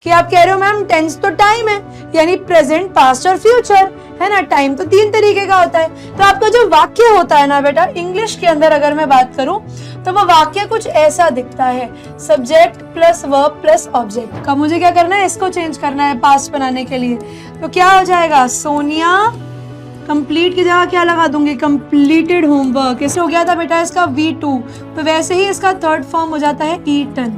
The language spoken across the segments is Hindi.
कि आप कह रहे हो मैम टेंस तो टाइम है, यानी प्रेजेंट, पास्ट और फ्यूचर, है ना। टाइम तो 3 तरीके का होता है। तो आपका जो वाक्य होता है ना बेटा, इंग्लिश के अंदर अगर मैं बात करूं तो वो वाक्य कुछ ऐसा दिखता है, subject plus verb plus object का। मुझे क्या करना है, इसको चेंज करना है पास्ट बनाने के लिए। तो क्या हो जाएगा, सोनिया कंप्लीट की जगह क्या लगा दूंगी, कंप्लीटेड होमवर्क। ऐसे हो गया था बेटा इसका V2, तो वैसे ही इसका थर्ड फॉर्म हो जाता है ईटन।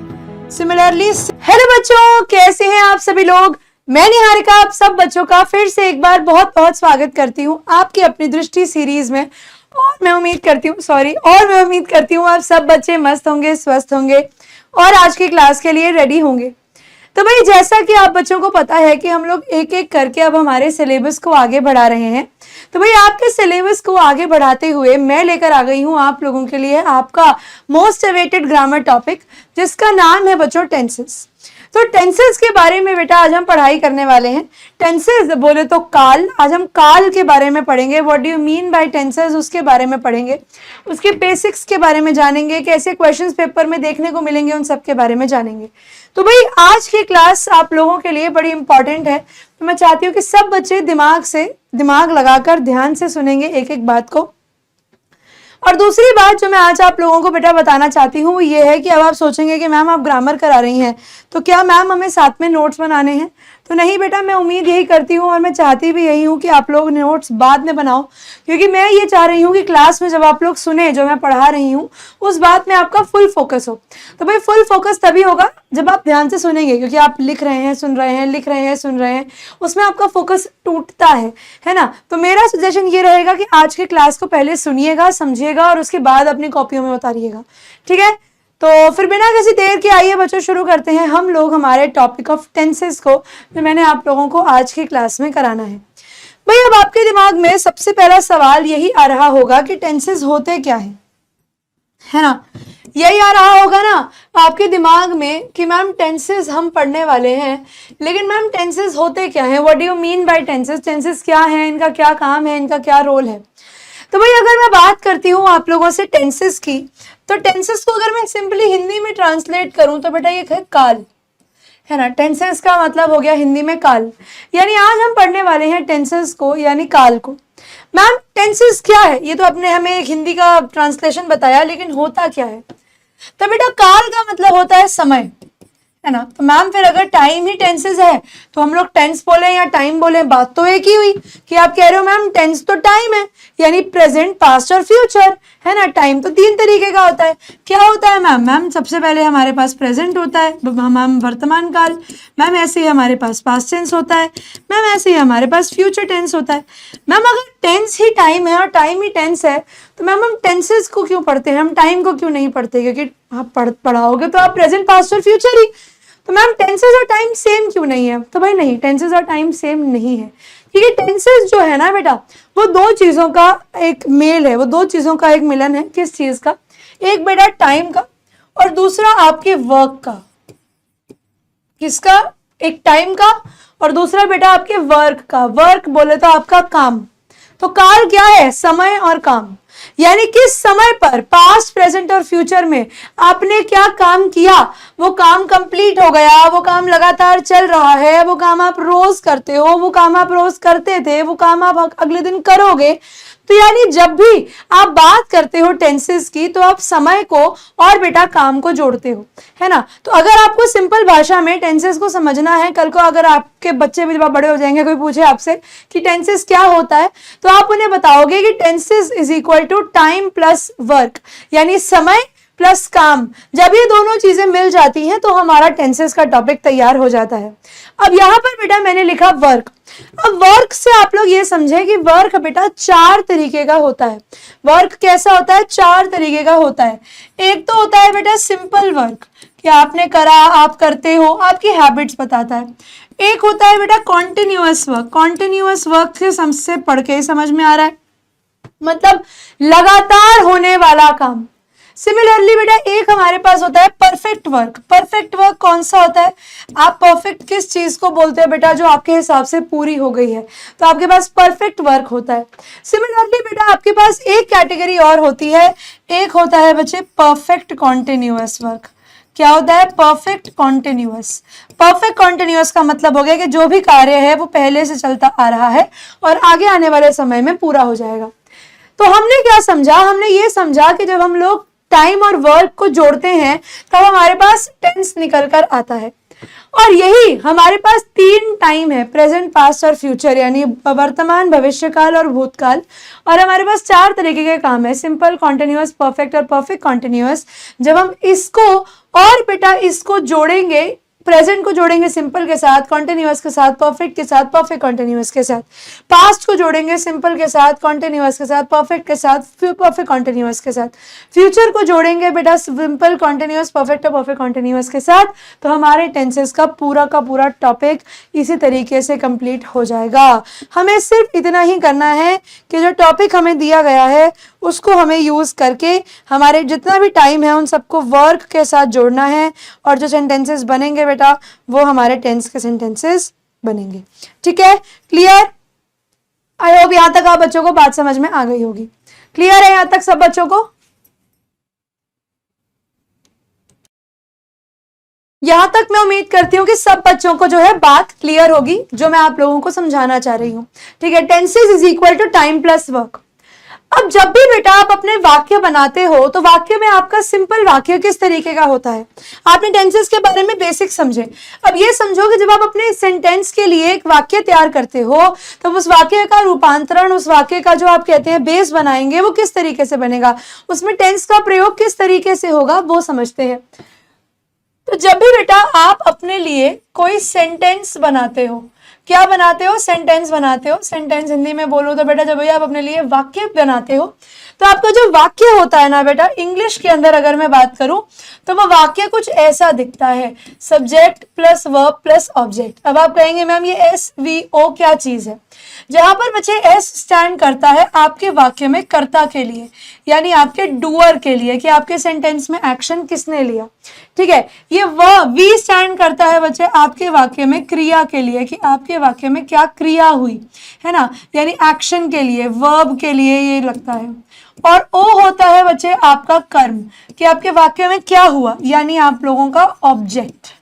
सिमिलरली, हेलो बच्चों, कैसे हैं आप सभी लोग। मैं निहारिका आप सब बच्चों का फिर से एक बार बहुत बहुत स्वागत करती हूँ आपकी अपनी दृष्टि सीरीज में। और मैं उम्मीद करती हूँ आप सब बच्चे मस्त होंगे, स्वस्थ होंगे और आज की क्लास के लिए रेडी होंगे। तो भाई जैसा कि आप बच्चों को पता है कि हम लोग एक एक करके अब हमारे सिलेबस को आगे बढ़ा रहे हैं। तो भाई आपके सिलेबस को आगे बढ़ाते हुए मैं लेकर आ गई हूँ आप लोगों के लिए आपका मोस्ट अवेटेड ग्रामर टॉपिक, जिसका नाम है बच्चों टेंसेस। तो टेंसेस के बारे में बेटा आज हम पढ़ाई करने वाले हैं। टेंसेस बोले तो काल, आज हम काल के बारे में पढ़ेंगे। What do you mean by tenses, उसके बारे में पढ़ेंगे, उसके बेसिक्स के बारे में जानेंगे, कैसे क्वेश्चंस पेपर में देखने को मिलेंगे, उन सब के बारे में जानेंगे। तो भाई आज की क्लास आप लोगों के लिए बड़ी इंपॉर्टेंट है। तो मैं चाहती हूँ कि सब बच्चे दिमाग लगाकर ध्यान से सुनेंगे एक एक बात को। और दूसरी बात जो मैं आज आप लोगों को बेटा बताना चाहती हूँ वो ये है कि अब आप सोचेंगे कि मैम आप ग्रामर करा रही हैं तो क्या मैम हमें साथ में नोट्स बनाने हैं। तो नहीं बेटा, मैं उम्मीद यही करती हूँ और मैं चाहती भी यही हूँ कि आप लोग नोट्स बाद में बनाओ, क्योंकि मैं ये चाह रही हूँ कि क्लास में जब आप लोग सुने जो मैं पढ़ा रही हूँ उस बात में आपका फुल फोकस हो। तो भाई फुल फोकस तभी होगा जब आप ध्यान से सुनेंगे, क्योंकि आप लिख रहे हैं, सुन रहे हैं, लिख रहे हैं, सुन रहे हैं, उसमें आपका फोकस टूटता है ना। तो मेरा सजेशन ये रहेगा कि आज के क्लास को पहले सुनिएगा, समझिएगा और उसके बाद अपनी कॉपियों में उतारिएगा, ठीक है। तो फिर बिना किसी देर के आइए बच्चों शुरू करते हैं हम लोग हमारे टॉपिक ऑफ टेंसेस को, जो मैंने आप लोगों को आज की क्लास में कराना है। भाई अब आपके दिमाग में सबसे पहला सवाल यही आ रहा होगा कि टेंसेस होते क्या है ना। यही आ रहा होगा ना आपके दिमाग में कि मैम टेंसेस हम पढ़ने वाले हैं, लेकिन मैम टेंसेस होते क्या हैं, what do you mean by tenses, tenses क्या है, इनका क्या काम है, इनका क्या रोल है। तो भाई अगर मैं बात करती हूँ आप लोगों से टेंसेस की, तो टेंसेस को अगर मैं सिंपली हिंदी में ट्रांसलेट करूं तो बेटा ये है काल, है ना। टेंसेस का मतलब हो गया हिंदी में काल, यानी आज हम पढ़ने वाले हैं टेंसेस को यानी काल को। मैम टेंसेस क्या है, ये तो आपने हमें एक हिंदी का ट्रांसलेशन बताया, लेकिन होता क्या है। तो बेटा काल का मतलब होता है समय, है ना। तो मैम फिर अगर टाइम ही टेंसेस है तो हम लोग टेंस बोले या टाइम बोले, बात तो एक ही हुई कि आप कह रहे हो मैम टेंस तो टाइम है, यानी प्रेजेंट, पास्ट और फ्यूचर, है ना। टाइम तो 3 तरीके का होता है। क्या होता है मैम, मैम सबसे पहले हमारे पास प्रेजेंट होता है, मैम वर्तमान काल, मैम ऐसे ही हमारे पास पास्ट टेंस होता है, मैम ऐसे ही हमारे पास फ्यूचर टेंस होता है। मैम अगर टेंस ही टाइम है और टाइम ही टेंस है तो मैम हम टेंसेस को क्यों पढ़ते हैं, हम टाइम को क्यों नहीं पढ़ते, क्योंकि आप पढ़ाओगे तो आप प्रेजेंट, पास्ट और फ्यूचर ही। तो मैम टेंसेस और टाइम सेम क्यों नहीं है, तो भाई नहीं, टेंसेस और टाइम सेम नहीं है, क्योंकि टेंसेस जो है ना बेटा वो 2 चीजों का एक मेल है, वो 2 चीजों का एक मिलन है। किस चीज का, एक बेटा टाइम का और दूसरा आपके वर्क का। किसका, एक टाइम का और दूसरा बेटा आपके वर्क का। वर्क बोले तो आपका काम। तो काल क्या है, समय और काम, यानी किस समय पर पास्ट, प्रेजेंट और फ्यूचर में आपने क्या काम किया, वो काम कंप्लीट हो गया, वो काम लगातार चल रहा है, वो काम आप रोज करते हो, वो काम आप रोज करते थे, वो काम आप अगले दिन करोगे। तो यानी जब भी आप बात करते हो टेंसेस की तो आप समय को और बेटा काम को जोड़ते हो, है ना। तो अगर आपको सिंपल भाषा में टेंसेस को समझना है, कल को अगर आपके बच्चे भी जब बड़े हो जाएंगे कोई पूछे आपसे कि टेंसेस क्या होता है, तो आप उन्हें बताओगे कि tenses is equal to time plus work, यानी समय प्लस काम। जब ये दोनों चीजें मिल जाती हैं तो हमारा टेंसेस का टॉपिक तैयार हो जाता है। अब यहाँ पर बेटा मैंने लिखा वर्क। अब वर्क से आप लोग ये समझे कि वर्क बेटा 4 तरीके का होता है। वर्क कैसा होता है, 4 तरीके का होता है। एक तो होता है बेटा सिंपल वर्क, कि आपने करा, आप करते हो, आपकी हैबिट्स बताता है। एक होता है बेटा कॉन्टिन्यूअस वर्क। कॉन्टिन्यूअस वर्क से हमसे पढ़ के ही समझ में आ रहा है, मतलब लगातार होने वाला काम। सिमिलरली बेटा एक हमारे पास होता है परफेक्ट वर्क। परफेक्ट वर्क कौन सा होता है, आप परफेक्ट किस चीज को बोलते हैं बेटा, जो आपके हिसाब से पूरी हो गई है, तो आपके पास परफेक्ट वर्क होता है। सिमिलरली बेटा आपके पास एक कैटेगरी और होती है, एक होता है बच्चे परफेक्ट कॉन्टिन्यूअस वर्क। क्या होता है? Perfect continuous. परफेक्ट कॉन्टिन्यूअस का मतलब हो गया कि जो भी कार्य है वो पहले से चलता आ रहा है और आगे आने वाले समय में पूरा हो जाएगा। तो हमने क्या समझा? हमने ये समझा कि जब हम लोग टाइम और वर्क को जोड़ते हैं तब हमारे पास टेंस निकल कर आता है। और यही हमारे पास 3 टाइम है, प्रेजेंट, पास्ट और फ्यूचर, यानी वर्तमान, भविष्यकाल और भूतकाल। और हमारे पास 4 तरीके के काम है, सिंपल, कॉन्टिन्यूअस, परफेक्ट और परफेक्ट कॉन्टिन्यूअस। जब हम इसको और बेटा इसको जोड़ेंगे, प्रेजेंट को जोड़ेंगे सिंपल के साथ, कॉन्टिन्यूअस के साथ, परफेक्ट के साथ, परफेक्ट कॉन्टिन्यूअस के साथ, पास्ट को जोड़ेंगे सिंपल के साथ, कॉन्टिन्यूअस के साथ, परफेक्ट के साथ, फिर परफेक्ट कॉन्टिन्यूअस के साथ, फ्यूचर को जोड़ेंगे बेटा सिंपल, कॉन्टिन्यूअस, परफेक्ट और परफेक्ट कॉन्टिन्यूअस के साथ, तो हमारे टेंसेस का पूरा टॉपिक इसी तरीके से कंप्लीट हो जाएगा। हमें सिर्फ इतना ही करना है कि जो टॉपिक हमें दिया गया है उसको हमें यूज करके हमारे जितना भी टाइम है उन सबको वर्क के साथ जोड़ना है, और जो सेंटेंसेस बनेंगे बेटा वो हमारे टेंस के सेंटेंसेस बनेंगे। ठीक है, क्लियर? आई होप यहां तक आप बच्चों को बात समझ में आ गई होगी। क्लियर है यहां तक सब बच्चों को? यहां तक मैं उम्मीद करती हूं कि सब बच्चों को जो है बात क्लियर होगी जो मैं आप लोगों को समझाना चाह रही हूं। ठीक है, tenses is equal to time plus work. अब जब भी बेटा आप अपने वाक्य बनाते हो तो वाक्य में आपका सिंपल वाक्य किस तरीके का होता है? आपने टेंसेस के बारे में बेसिक समझे। अब ये समझो कि जब आप अपने सेंटेंस के लिए एक वाक्य तैयार करते हो तो उस वाक्य का रूपांतरण, उस वाक्य का जो आप कहते हैं बेस बनाएंगे, वो किस तरीके से बनेगा, उसमें टेंस का प्रयोग किस तरीके से होगा वो समझते हैं। तो जब भी बेटा आप अपने लिए कोई सेंटेंस बनाते हो, क्या बनाते हो? सेंटेंस बनाते हो। सेंटेंस हिंदी में बोलो तो बेटा जब भी आप अपने लिए वाक्य बनाते हो तो आपका जो वाक्य होता है ना बेटा, इंग्लिश के अंदर अगर मैं बात करूं तो वो वाक्य कुछ ऐसा दिखता है, subject plus verb plus object. अब आप कहेंगे मैम ये SVO क्या चीज है? जहां पर बच्चे S स्टैंड करता है आपके वाक्य में कर्ता के लिए, यानी आपके डूअर के लिए, कि आपके सेंटेंस में एक्शन किसने लिया। ठीक है, ये V स्टैंड करता है बच्चे आपके वाक्य में क्रिया के लिए, कि आपके वाक्य में क्या क्रिया हुई है ना, यानी एक्शन के लिए, वर्ब के लिए ये लगता है। और O होता है बच्चे आपका कर्म, कि आपके वाक्य में क्या हुआ, यानी आप लोगों का ऑब्जेक्ट।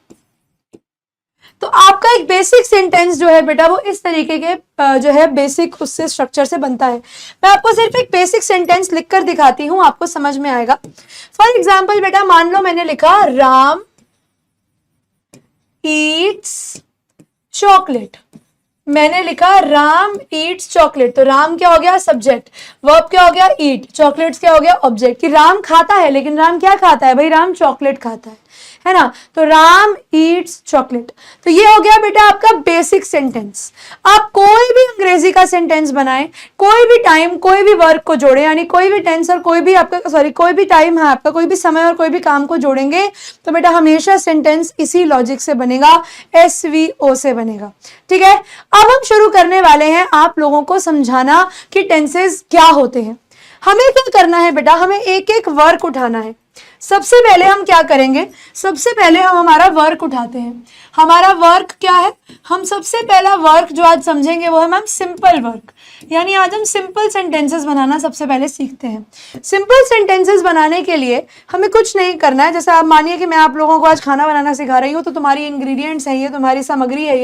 तो आपका एक बेसिक सेंटेंस जो है बेटा वो इस तरीके के जो है बेसिक उससे स्ट्रक्चर से बनता है। मैं आपको सिर्फ एक बेसिक सेंटेंस लिखकर दिखाती हूं, आपको समझ में आएगा। फॉर एग्जाम्पल बेटा मान लो मैंने लिखा राम ईट्स चॉकलेट। मैंने लिखा राम ईट्स चॉकलेट, तो राम क्या हो गया? सब्जेक्ट। वर्ब क्या हो गया? ईट। चॉकलेट्स क्या हो गया? ऑब्जेक्ट। कि राम खाता है, लेकिन राम क्या खाता है भाई? राम चॉकलेट खाता है ना। तो राम ईट्स चॉकलेट। तो ये हो गया बेटा आपका बेसिक सेंटेंस। आप कोई भी अंग्रेजी का सेंटेंस बनाएं, कोई भी टाइम, कोई भी वर्क को जोड़े, यानी कोई भी टेंस और कोई भी आपका कोई भी टाइम है आपका, कोई भी समय और कोई भी काम को जोड़ेंगे तो बेटा हमेशा सेंटेंस इसी लॉजिक से बनेगा, SVO से बनेगा। ठीक है, अब हम शुरू करने वाले हैं आप लोगों को समझाना कि टेंसेस क्या होते हैं। हमें क्या करना है बेटा? हमें एक एक वर्क उठाना है। सबसे पहले हम क्या करेंगे? सबसे पहले हम हमारा वर्क उठाते हैं। हमारा वर्क क्या है? हम सबसे पहला वर्क जो आज समझेंगे वो है मैम सिंपल वर्क, यानी आज हम सिंपल सेंटेंसेस बनाना सबसे पहले सीखते हैं। सिंपल सेंटेंसेस बनाने के लिए हमें कुछ नहीं करना है। जैसे आप मानिए कि मैं आप लोगों को आज खाना बनाना सिखा रही हूँ, तो तुम्हारी इंग्रेडिएंट्स है ये, तुम्हारी सामग्री है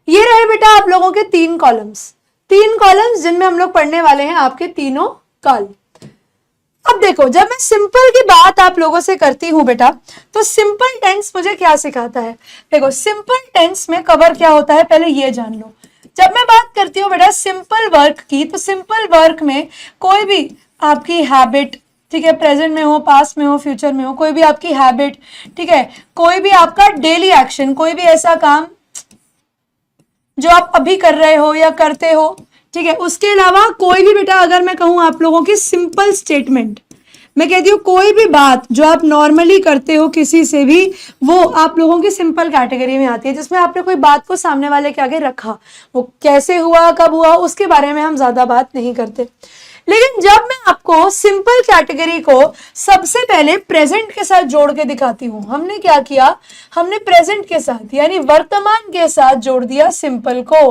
ये रहे बेटा आप लोगों के 3 कॉलम्स जिनमें हम लोग पढ़ने वाले हैं आपके तीनों काल। अब देखो, जब मैं सिंपल की बात आप लोगों से करती हूं बेटा, तो सिंपल टेंस मुझे क्या सिखाता है? देखो, सिंपल टेंस में कवर क्या होता है पहले ये जान लो। जब मैं बात करती हूँ बेटा सिंपल वर्क की, तो सिंपल वर्क में कोई भी आपकी हैबिट, ठीक है, प्रेजेंट में हो, पास्ट में हो, फ्यूचर में हो, कोई भी आपकी हैबिट, ठीक है, कोई भी आपका डेली एक्शन, कोई भी ऐसा काम जो आप अभी कर रहे हो या करते हो, ठीक है, उसके अलावा कोई भी बेटा अगर मैं कहूं आप लोगों की सिंपल स्टेटमेंट, मैं कहती हूँ कोई भी बात जो आप नॉर्मली करते हो किसी से भी, वो आप लोगों की सिंपल कैटेगरी में आती है, जिसमें आपने कोई बात को सामने वाले के आगे रखा, वो कैसे हुआ, कब हुआ, उसके बारे में हम ज्यादा बात नहीं करते। लेकिन जब मैं आपको सिंपल कैटेगरी को सबसे पहले प्रेजेंट के साथ जोड़ के दिखाती हूं, हमने क्या किया? हमने प्रेजेंट के साथ यानी वर्तमान के साथ जोड़ दिया सिंपल को,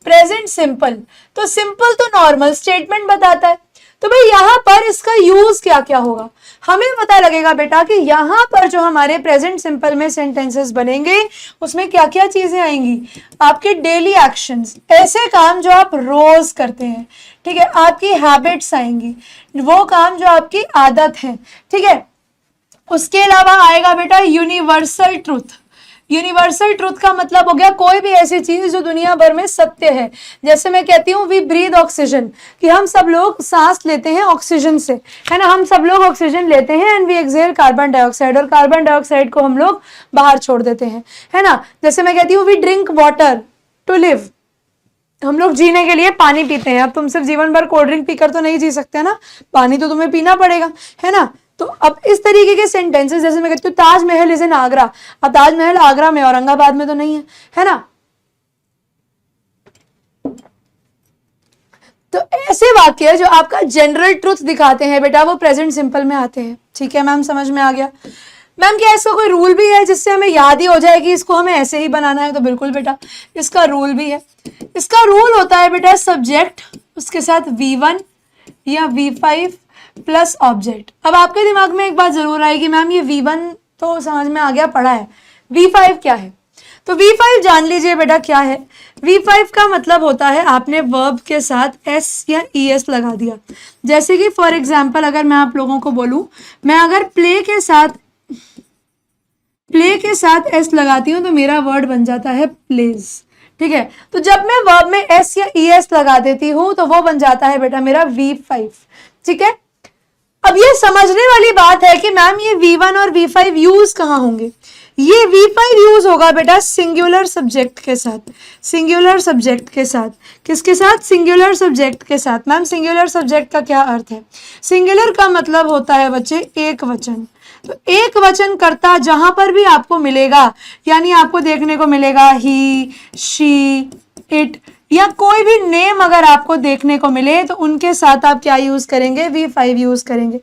प्रेजेंट सिंपल। तो सिंपल तो नॉर्मल स्टेटमेंट बताता है, तो भाई यहाँ पर इसका यूज क्या क्या होगा, हमें पता लगेगा बेटा कि यहाँ पर जो हमारे प्रेजेंट सिंपल में सेंटेंसेस बनेंगे उसमें क्या क्या चीजें आएंगी, आपके डेली एक्शंस, ऐसे काम जो आप रोज करते हैं, ठीक है, आपकी हैबिट्स आएंगी, वो काम जो आपकी आदत है, ठीक है। उसके अलावा आएगा बेटा यूनिवर्सल ट्रूथ। यूनिवर्सल ट्रूथ का मतलब हो गया कोई भी ऐसी चीज जो दुनिया भर में सत्य है। जैसे मैं कहती हूँ वी ब्रीथ ऑक्सीजन, कि हम सब लोग सांस लेते हैं ऑक्सीजन से, है ना, हम सब लोग ऑक्सीजन लेते हैं and we exhale carbon dioxide, और कार्बन डाइऑक्साइड को हम लोग बाहर छोड़ देते हैं, है ना। जैसे मैं कहती हूँ we drink water to live, हम लोग जीने के लिए पानी पीते हैं। अब तुम सिर्फ जीवन भर कोल्ड ड्रिंक पीकर तो नहीं जी सकते ना, पानी तो तुम्हें पीना पड़ेगा, है ना। तो अब इस तरीके के सेंटेंसेस, जैसे मैं कहती हूँ ताजमहल इज इन आगरा, अब ताजमहल आगरा में औरंगाबाद में तो नहीं है ना। तो ऐसे वाक्य जो आपका जनरल ट्रुथ दिखाते हैं बेटा वो प्रेजेंट सिंपल में आते हैं, ठीक है मैम, समझ में आ गया। मैम क्या इसका कोई रूल भी है जिससे हमें याद ही हो जाए कि इसको हमें ऐसे ही बनाना है? तो बिल्कुल बेटा, इसका रूल भी है। इसका रूल होता है बेटा सब्जेक्ट, उसके साथ V1 या V5 प्लस ऑब्जेक्ट। अब आपके दिमाग में एक बात जरूर आएगी, मैम ये V1 तो समझ में आ गया, पढ़ा है, V5 क्या है? तो V5 जान लीजिए बेटा क्या है। V5 का मतलब होता है आपने वर्ब के साथ S या ES लगा दिया। जैसे कि फॉर एग्जाम्पल अगर मैं आप लोगों को बोलूं, मैं अगर प्ले के साथ S लगाती हूँ तो मेरा वर्ड बन जाता है प्लेज, ठीक है। तो जब मैं वर्ब में S या ES लगा देती हूँ तो वो बन जाता है बेटा मेरा V5, ठीक है। अब ये समझने वाली बात है कि मैम ये V1 और V5 यूज कहाँ होंगे? ये V5 यूज होगा बेटा सिंगुलर सब्जेक्ट के साथ। सिंगुलर सब्जेक्ट के साथ किसके साथ? सिंगुलर सब्जेक्ट के साथ। मैम सिंगुलर सब्जेक्ट का क्या अर्थ है? सिंगुलर का मतलब होता है बच्चे एक वचन। तो एक वचन कर्ता जहां पर भी आपको मिलेगा, यानी आपको देखने को मिलेगा ही, शी, इट, या कोई भी नेम अगर आपको देखने को मिले तो उनके साथ आप क्या यूज करेंगे? V5 यूज करेंगे।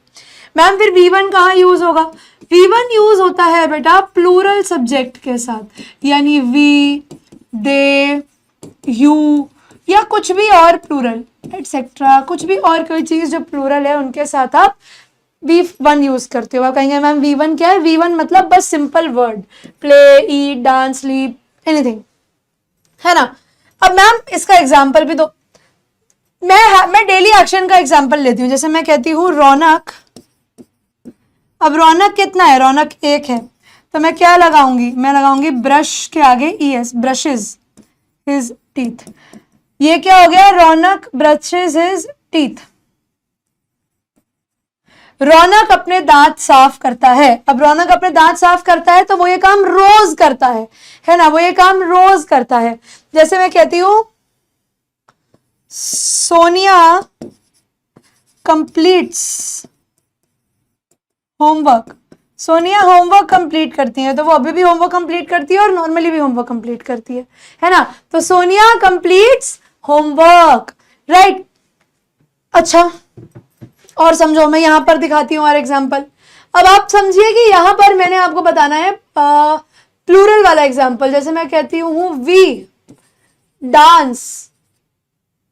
मैम फिर V1 कहाँ यूज होगा? V1 यूज होता है बेटा प्लूरल सब्जेक्ट के साथ, यानी वी, दे, यू, या कुछ भी और प्लूरल एटसेट्रा, कुछ भी और कोई चीज जो प्लूरल है उनके साथ आप V1 यूज करते हो। आप कहेंगे मैम V1 क्या है? V1 मतलब बस सिंपल वर्ड, प्ले, ईट, डांस, स्लीप, एनीथिंग, है ना। अब मैम इसका एग्जाम्पल भी दो। मैं डेली एक्शन का एग्जाम्पल लेती हूँ। जैसे मैं कहती हूँ रौनक, अब रौनक कितना है? रौनक एक है, तो मैं क्या लगाऊंगी? मैं लगाऊंगी ब्रश के आगे ES, ब्रशेज हिज टीथ। ये क्या हो गया? रौनक ब्रशेज हिज टीथ। रौनक अपने दांत साफ करता है। अब रौनक अपने दांत साफ करता है तो वो ये काम रोज करता है ना, वो ये काम रोज करता है। जैसे मैं कहती हूं Sonia completes homework. Sonia homework complete करती है, तो वो अभी भी होमवर्क कंप्लीट करती है और नॉर्मली भी होमवर्क कंप्लीट करती है ना। तो सोनिया कंप्लीट्स होमवर्क, राइट। अच्छा और समझो, मैं यहां पर दिखाती हूँ और एग्जाम्पल। अब आप समझिए कि यहां पर मैंने आपको बताना है प्लूरल वाला एग्जाम्पल। जैसे मैं कहती हूँ वी डांस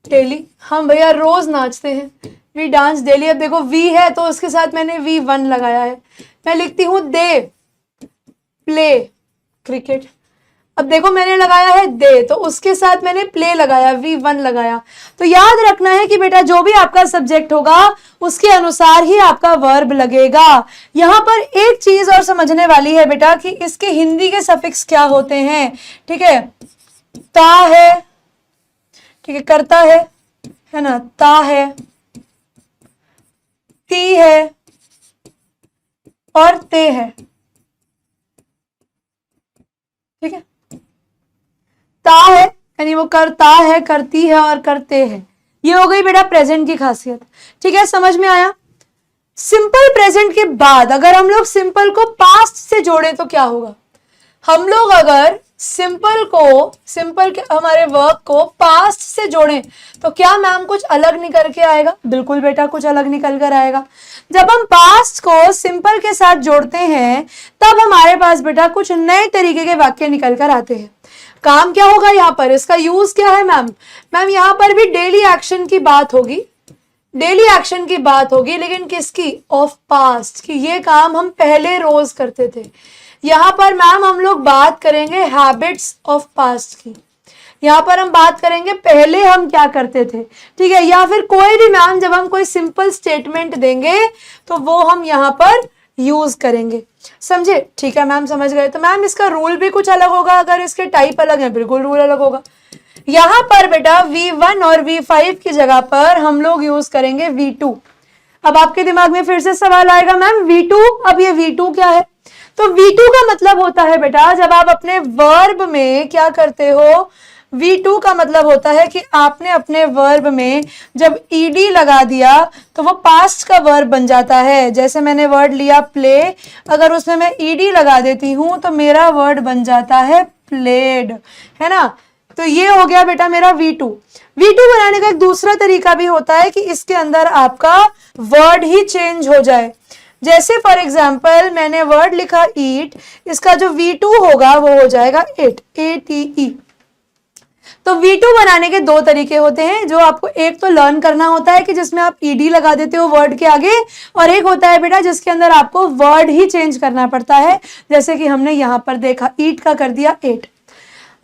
डेली, हम भैया रोज नाचते हैं, वी डांस डेली। अब देखो वी है तो उसके साथ मैंने V1 लगाया है। मैं लिखती हूँ दे प्ले क्रिकेट। अब देखो मैंने लगाया है दे, तो उसके साथ मैंने प्ले लगाया, V1 लगाया। तो याद रखना है कि बेटा जो भी आपका सब्जेक्ट होगा उसके अनुसार ही आपका वर्ब लगेगा। यहां पर एक चीज और समझने वाली है बेटा कि इसके हिंदी के सफिक्स क्या होते हैं, ठीक है। ता है, ठीक है, करता है ना, ता है, ती है और ते है, ठीक है। ता है यानी वो करता है, करती है और करते हैं। ये हो गई बेटा प्रेजेंट की खासियत, ठीक है, समझ में आया। सिंपल प्रेजेंट के बाद अगर हम लोग सिंपल को पास्ट से जोड़ें तो क्या होगा? हम लोग अगर सिंपल के हमारे वर्ब को पास्ट से जोड़ें तो क्या मैम कुछ अलग निकल के आएगा? बिल्कुल बेटा कुछ अलग निकल कर आएगा। जब हम पास्ट को सिंपल के साथ जोड़ते हैं तब हमारे पास बेटा कुछ नए तरीके के वाक्य निकल कर आते हैं। काम क्या होगा यहाँ पर? इसका यूज क्या है मैम? मैम यहाँ पर भी डेली एक्शन की बात होगी, डेली एक्शन की बात होगी, लेकिन किसकी? ऑफ पास्ट की। ये काम हम पहले रोज करते थे। यहाँ पर मैम हम लोग बात करेंगे हैबिट्स ऑफ पास्ट की। यहाँ पर हम बात करेंगे पहले हम क्या करते थे, ठीक है। या फिर कोई भी मैम जब हम कोई सिंपल स्टेटमेंट देंगे तो वो हम यहाँ पर यूज करेंगे, समझे? ठीक है मैम, समझ गए। तो मैम इसका रूल भी कुछ अलग होगा, अगर इसके टाइप अलग है बिल्कुल रूल अलग होगा। यहाँ पर बेटा V1 और V5 की जगह पर हम लोग यूज करेंगे V2। अब आपके दिमाग में फिर से सवाल आएगा मैम V2, अब ये V2 क्या है? तो V2 का मतलब होता है बेटा जब आप अपने वर्ब में क्या करते हो, V2 का मतलब होता है कि आपने अपने वर्ब में जब ed लगा दिया तो वो पास्ट का वर्ब बन जाता है। जैसे मैंने वर्ड लिया प्ले, अगर उसमें मैं ed लगा देती हूं तो मेरा वर्ड बन जाता है प्लेड, है ना। तो ये हो गया बेटा मेरा V2। V2 बनाने का एक दूसरा तरीका भी होता है कि इसके अंदर आपका वर्ड ही चेंज हो जाए। जैसे फॉर एग्जाम्पल मैंने वर्ड लिखा ईट, इसका जो V2 होगा वो हो जाएगा एट, ATE। तो V2 बनाने के दो तरीके होते हैं, जो आपको एक तो लर्न करना होता है कि जिसमें आप ed लगा देते हो वर्ड के आगे, और एक होता है बेटा जिसके अंदर आपको वर्ड ही चेंज करना पड़ता है, जैसे कि हमने यहां पर देखा ईट का कर दिया एट।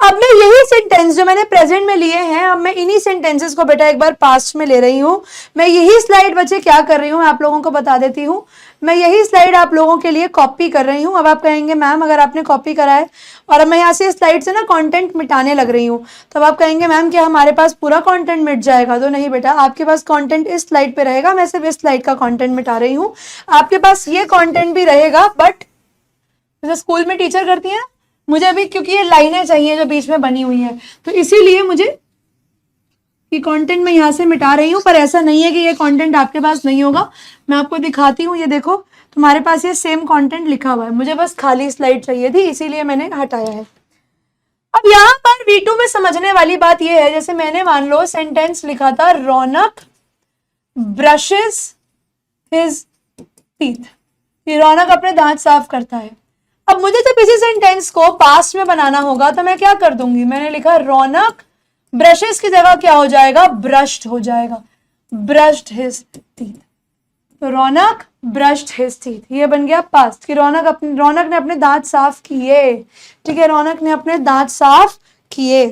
अब मैं यही सेंटेंस जो मैंने प्रेजेंट में लिए हैं, अब मैं इन्हीं सेंटेंसेस को बेटा एक बार पास्ट में ले रही हूँ। मैं यही स्लाइड बच्चे क्या कर रही हूँ मैं आप लोगों को बता देती हूँ। मैं यही स्लाइड आप लोगों के लिए कॉपी कर रही हूँ। अब आप कहेंगे मैम अगर आपने कॉपी करा है और अब मैं यहाँ से स्लाइड से ना कंटेंट मिटाने लग रही हूँ, तब आप कहेंगे मैम क्या हमारे पास पूरा कंटेंट मिट जाएगा? तो नहीं बेटा, आपके पास कंटेंट इस स्लाइड पे रहेगा। मैं सिर्फ इस स्लाइड का कंटेंट मिटा रही हूँ, आपके पास ये कंटेंट भी रहेगा। बट जैसे स्कूल में टीचर करती है, मुझे अभी क्योंकि ये लाइनें चाहिए जो बीच में बनी हुई हैं, तो इसीलिए मुझे ये कंटेंट मैं यहाँ से मिटा रही हूँ। पर ऐसा नहीं है कि ये कंटेंट आपके पास नहीं होगा, मैं आपको दिखाती हूँ। ये देखो तुम्हारे पास ये सेम कंटेंट लिखा हुआ है, मुझे बस खाली स्लाइड चाहिए थी, इसीलिए मैंने हटाया है। अब यहाँ पर V2 में समझने वाली बात ये है, जैसे मैंने मान लो सेंटेंस लिखा था रौनक ब्रशेस हिज टीथ, ये रौनक अपने दांत साफ करता है। अब मुझे जब इसी सेंटेंस को पास्ट में बनाना होगा तो मैं क्या कर दूंगी, मैंने लिखा रौनक ब्रशेस की जगह क्या हो जाएगा, ब्रश्ड हो जाएगा, ब्रश्ड हिज टीथ। तो रौनक ब्रश्ड हिज टीथ, ये बन गया पास्ट कि रौनक ने अपने दांत साफ किए। ठीक है, रौनक ने अपने दांत साफ किए।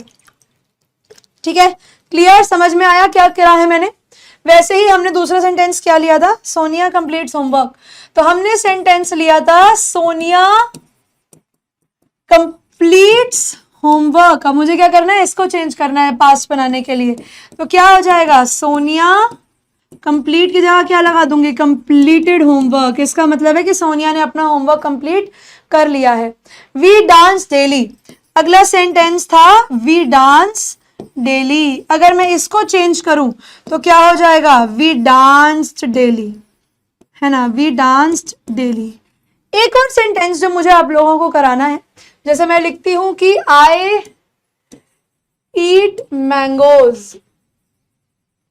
ठीक है, क्लियर, समझ में आया क्या करा है मैंने? वैसे ही हमने दूसरा सेंटेंस क्या लिया था, सोनिया कंप्लीट्स होमवर्क। तो हमने सेंटेंस लिया था सोनिया कंप्लीट्स होमवर्क। अब मुझे क्या करना है, इसको चेंज करना है पास्ट बनाने के लिए। तो क्या हो जाएगा, सोनिया कंप्लीट की जगह क्या लगा दूंगी, कंप्लीटेड होमवर्क। इसका मतलब है कि सोनिया ने अपना होमवर्क कंप्लीट कर लिया है। वी डांस डेली, अगला सेंटेंस था वी डांस डेली। अगर मैं इसको चेंज करूं तो क्या हो जाएगा, वी डांस्ड डेली, है ना, वी डांस्ड डेली। एक और सेंटेंस जो मुझे आप लोगों को कराना है, जैसे मैं लिखती हूं कि आई ईट मैंगोज,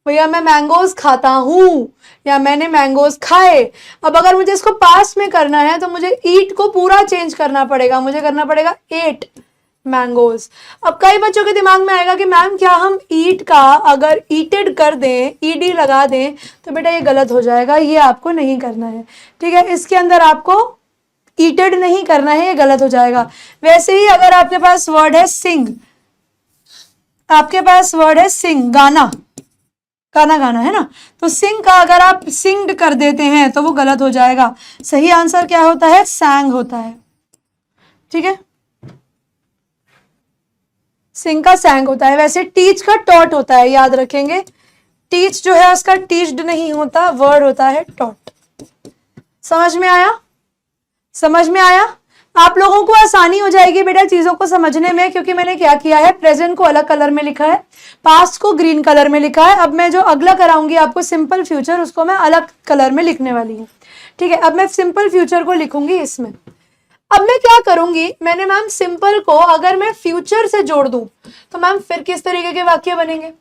भैया मैं मैंगोज खाता हूं या मैंने मैंगोज खाए। अब अगर मुझे इसको पास्ट में करना है तो मुझे ईट को पूरा चेंज करना पड़ेगा, मुझे करना पड़ेगा एट मैंगोज। अब कई बच्चों के दिमाग में आएगा कि मैम क्या हम ईट का अगर ईटेड कर दें, ईडी लगा दें, तो बेटा ये गलत हो जाएगा, ये आपको नहीं करना है। ठीक है, इसके अंदर आपको ईटेड नहीं करना है, ये गलत हो जाएगा। वैसे ही अगर आपके पास वर्ड है सिंग, आपके पास वर्ड है सिंग, गाना, गाना गाना है ना, तो सिंग का अगर आप सिंग्ड कर देते हैं तो वो गलत हो जाएगा। सही आंसर क्या होता है, सैंग होता है। ठीक है, सिंग का सैंग होता है। वैसे टीच का टॉट होता है, याद रखेंगे। टीच जो है उसका टीच्ड नहीं होता, वर्ड होता है टॉट। समझ में आया, समझ में आया? आप लोगों को आसानी हो जाएगी बेटा चीजों को समझने में, क्योंकि मैंने क्या किया है, प्रेजेंट को अलग कलर में लिखा है, पास्ट को ग्रीन कलर में लिखा है। अब मैं जो अगला कराऊंगी आपको सिंपल फ्यूचर, उसको मैं अलग कलर में लिखने वाली हूँ। ठीक है, अब मैं सिंपल फ्यूचर को लिखूंगी इसमें। अब मैं क्या करूंगी, मैंने मैम सिंपल को अगर मैं फ्यूचर से जोड़ दूं तो मैम फिर किस तरीके के वाक्य बनेंगे?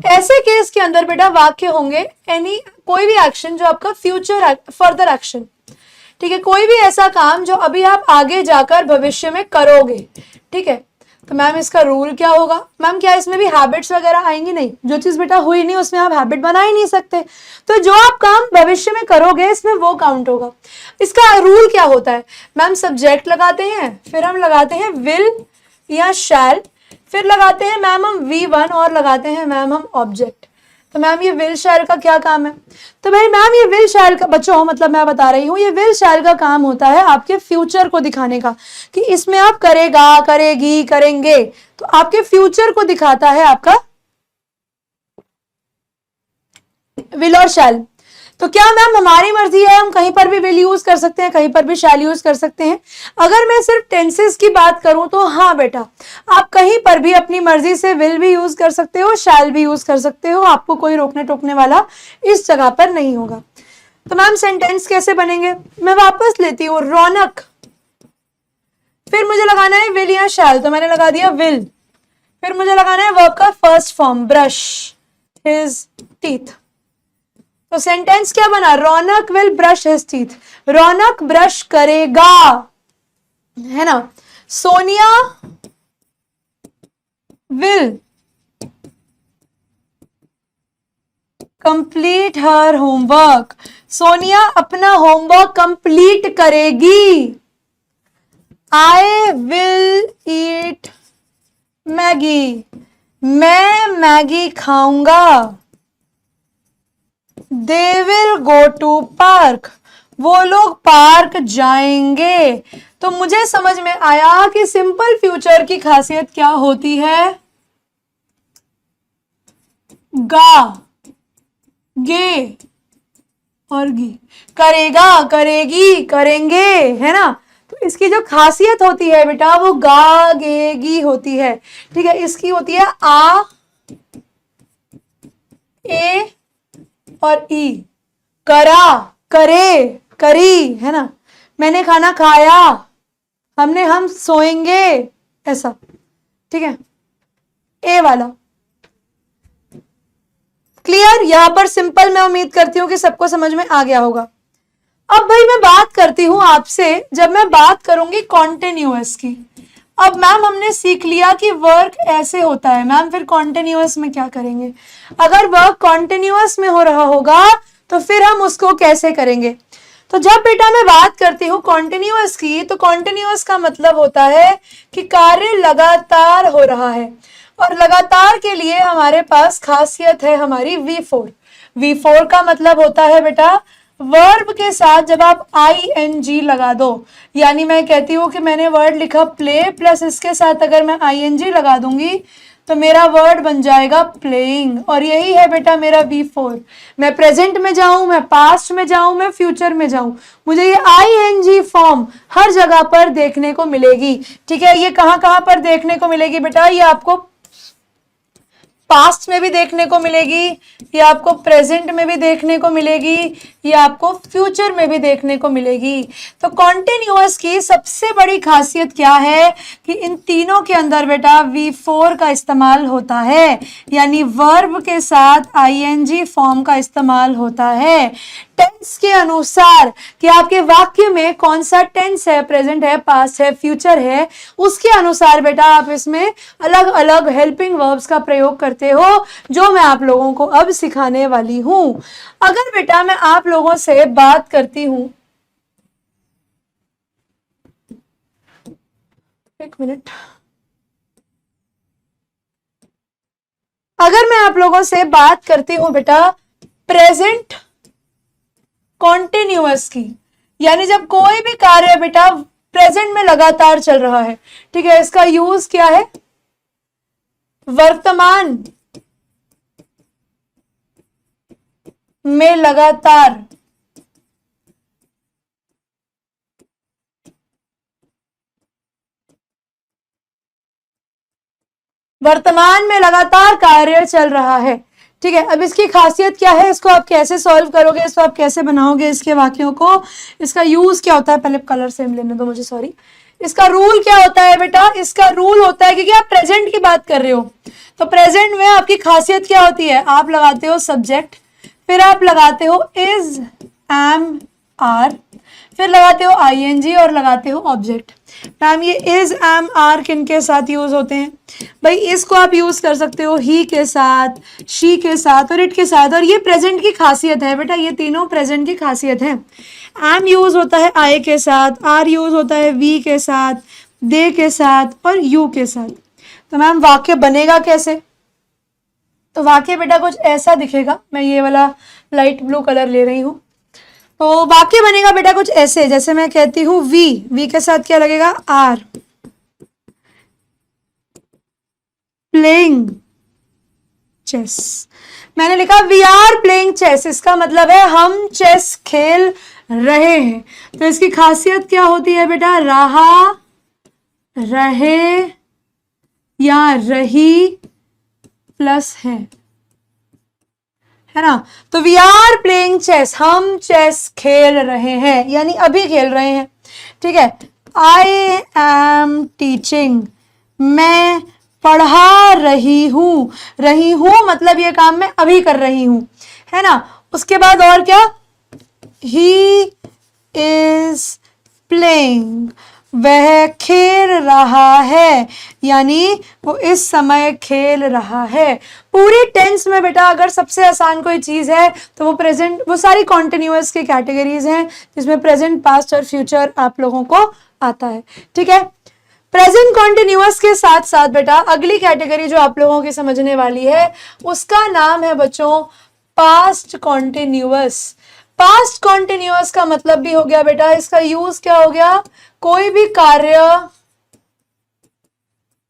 ऐसे केस के अंदर बेटा वाक्य होंगे एनी, कोई भी एक्शन जो आपका फ्यूचर फर्दर एक्शन, ठीक है, कोई भी ऐसा काम जो अभी आप आगे जाकर भविष्य में करोगे। ठीक है, तो मैम इसका रूल क्या होगा? मैम क्या इसमें भी हैबिट्स वगैरह आएंगी? नहीं, जो चीज बेटा हुई नहीं उसमें आप हैबिट बना ही नहीं सकते। तो जो आप काम भविष्य में करोगे इसमें वो काउंट होगा। इसका रूल क्या होता है? मैम सब्जेक्ट लगाते हैं, फिर हम लगाते हैं विल या शैल, फिर लगाते हैं मैम हम V1 और लगाते हैं मैम हम ऑब्जेक्ट। तो मैम ये विल शैल का क्या काम है? तो भाई मैम ये विल शैल का, बच्चों मतलब मैं बता रही हूँ, ये विल शैल का काम होता है आपके फ्यूचर को दिखाने का, कि इसमें आप करेगा, करेगी, करेंगे, तो आपके फ्यूचर को दिखाता है आपका विल और शैल। तो क्या मैम हमारी मर्जी है, हम कहीं पर भी विल यूज कर सकते हैं, कहीं पर भी शैल यूज कर सकते हैं? अगर मैं सिर्फ टेंसेस की बात करूं तो हाँ बेटा, आप कहीं पर भी अपनी मर्जी से विल भी यूज कर सकते हो, शैल भी यूज कर सकते हो, आपको कोई रोकने टोकने वाला इस जगह पर नहीं होगा। तो मैम सेंटेंस कैसे बनेंगे? मैं वापस लेती हूँ, रौनक, फिर मुझे लगाना है विल या शैल, तो मैंने लगा दिया विल, फिर मुझे लगाना है वर्ब का first form, brush his teeth. तो सेंटेंस क्या बना? Raunak will brush his teeth, Raunak brush करेगा, है ना। Sonia will complete her homework, Sonia अपना होमवर्क कंप्लीट करेगी। आई विल ईट मैगी, मैं मैगी खाऊंगा। They will go to park, वो लोग पार्क जाएंगे। तो मुझे समझ में आया कि सिंपल फ्यूचर की खासियत क्या होती है? गा, गे और गी, करेगा, करेगी, करेंगे, है ना। तो इसकी जो खासियत होती है बेटा वो गा, गे, गी होती है, ठीक है। इसकी होती है आ, ए और ई, करा, करे, करी, है ना। मैंने खाना खाया, हम सोएंगे, ऐसा, ठीक है। ए वाला क्लियर? यहां पर सिंपल, मैं उम्मीद करती हूं कि सबको समझ में आ गया होगा। अब भाई मैं बात करती हूं आपसे, जब मैं बात करूंगी कॉन्टिन्यूअस की। अब मैम हमने सीख लिया कि वर्क ऐसे होता है, मैम फिर कॉन्टिन्यूअस में क्या करेंगे? अगर वर्क कॉन्टिन्यूअस में हो रहा होगा तो फिर हम उसको कैसे करेंगे? तो जब बेटा मैं बात करती हूँ कॉन्टिन्यूअस की, तो कॉन्टिन्यूअस का मतलब होता है कि कार्य लगातार हो रहा है, और लगातार के लिए हमारे पास खासियत है हमारी V4। V4 का मतलब होता है बेटा वर्ब के साथ जब आप ing लगा दो, यानी मैं कहती हूँ कि मैंने वर्ड लिखा प्ले, प्लस इसके साथ अगर मैं ing लगा दूंगी तो मेरा वर्ड बन जाएगा प्लेइंग, और यही है बेटा मेरा V4। मैं प्रेजेंट में जाऊं, मैं पास्ट में जाऊं, मैं फ्यूचर में जाऊं, मुझे ये ing फॉर्म हर जगह पर देखने को मिलेगी, ठीक है। ये कहां कहां पर देखने को मिलेगी बेटा? ये आपको पास्ट में भी देखने को मिलेगी, ये आपको प्रेजेंट में भी देखने को मिलेगी, ये आपको फ्यूचर में भी देखने को मिलेगी। तो कॉन्टिन्यूअस की सबसे बड़ी खासियत क्या है कि इन तीनों के अंदर बेटा V4 का इस्तेमाल होता है, यानी वर्ब के साथ ing फॉर्म का इस्तेमाल होता है। टेंस के अनुसार कि आपके वाक्य में कौन सा टेंस है, प्रेजेंट है, पास्ट है, फ्यूचर है, उसके अनुसार बेटा आप इसमें अलग अलग हेल्पिंग वर्ब्स का प्रयोग करते हो, जो मैं आप लोगों को अब सिखाने वाली हूं। अगर बेटा मैं आप लोगों से बात करती हूं, एक मिनट, अगर मैं आप लोगों से बात करती हूं बेटा प्रेजेंट कॉन्टिन्यूअस की, यानी जब कोई भी कार्य बेटा प्रेजेंट में लगातार चल रहा है, ठीक है, इसका यूज क्या है? वर्तमान में लगातार, वर्तमान में लगातार कार्य चल रहा है, ठीक है। अब इसकी खासियत क्या है, इसको आप कैसे सॉल्व करोगे, इसको आप कैसे बनाओगे इसके वाक्यों को, इसका यूज क्या होता है? पहले कलर सेम लेने दो मुझे, सॉरी। इसका रूल क्या होता है बेटा? इसका रूल होता है, क्योंकि आप प्रेजेंट की बात कर रहे हो, तो प्रेजेंट में आपकी खासियत क्या होती है? आप लगाते हो सब्जेक्ट, फिर आप लगाते हो इज, एम, आर, फिर लगाते हो ing और लगाते हो ऑब्जेक्ट। मैम ये इज, एम, आर किन के साथ यूज होते हैं? भाई इसको आप यूज कर सकते हो ही के साथ, शी के साथ और इट के साथ, और ये प्रेजेंट की खासियत है बेटा, ये तीनों प्रेजेंट की खासियत है। एम यूज होता है आई के साथ, आर यूज होता है वी के साथ, दे के साथ और यू के साथ। तो मैम वाक्य बनेगा कैसे? तो वाक्य बेटा कुछ ऐसा दिखेगा, मैं ये वाला लाइट ब्लू कलर ले रही हूं। तो वाक्य बनेगा बेटा कुछ ऐसे, जैसे मैं कहती हूं वी के साथ क्या लगेगा? Are playing chess. मैंने लिखा वी आर प्लेइंग चेस, इसका मतलब है हम चेस खेल रहे हैं। तो इसकी खासियत क्या होती है बेटा? रहा, रहे या रही प्लस है ना। तो वी आर प्लेइंग चेस, हम चेस खेल रहे हैं, यानी अभी खेल रहे हैं। ठीक है। आई एम टीचिंग, मैं पढ़ा रही हूं मतलब ये काम मैं अभी कर रही हूं, है ना। उसके बाद और क्या? ही इज प्लेइंग, वह खेल रहा है, यानी वो इस समय खेल रहा है। पूरी टेंस में बेटा अगर सबसे आसान कोई चीज है तो वो प्रेजेंट, वो सारी कॉन्टिन्यूअस की कैटेगरीज हैं जिसमें प्रेजेंट, पास्ट और फ्यूचर आप लोगों को आता है। ठीक है। प्रेजेंट कॉन्टिन्यूअस के साथ साथ बेटा अगली कैटेगरी जो आप लोगों की समझने वाली है उसका नाम है बच्चों पास्ट कॉन्टिन्यूअस। पास्ट कॉन्टिन्यूअस का मतलब भी हो गया बेटा, इसका यूज क्या हो गया? कोई भी कार्य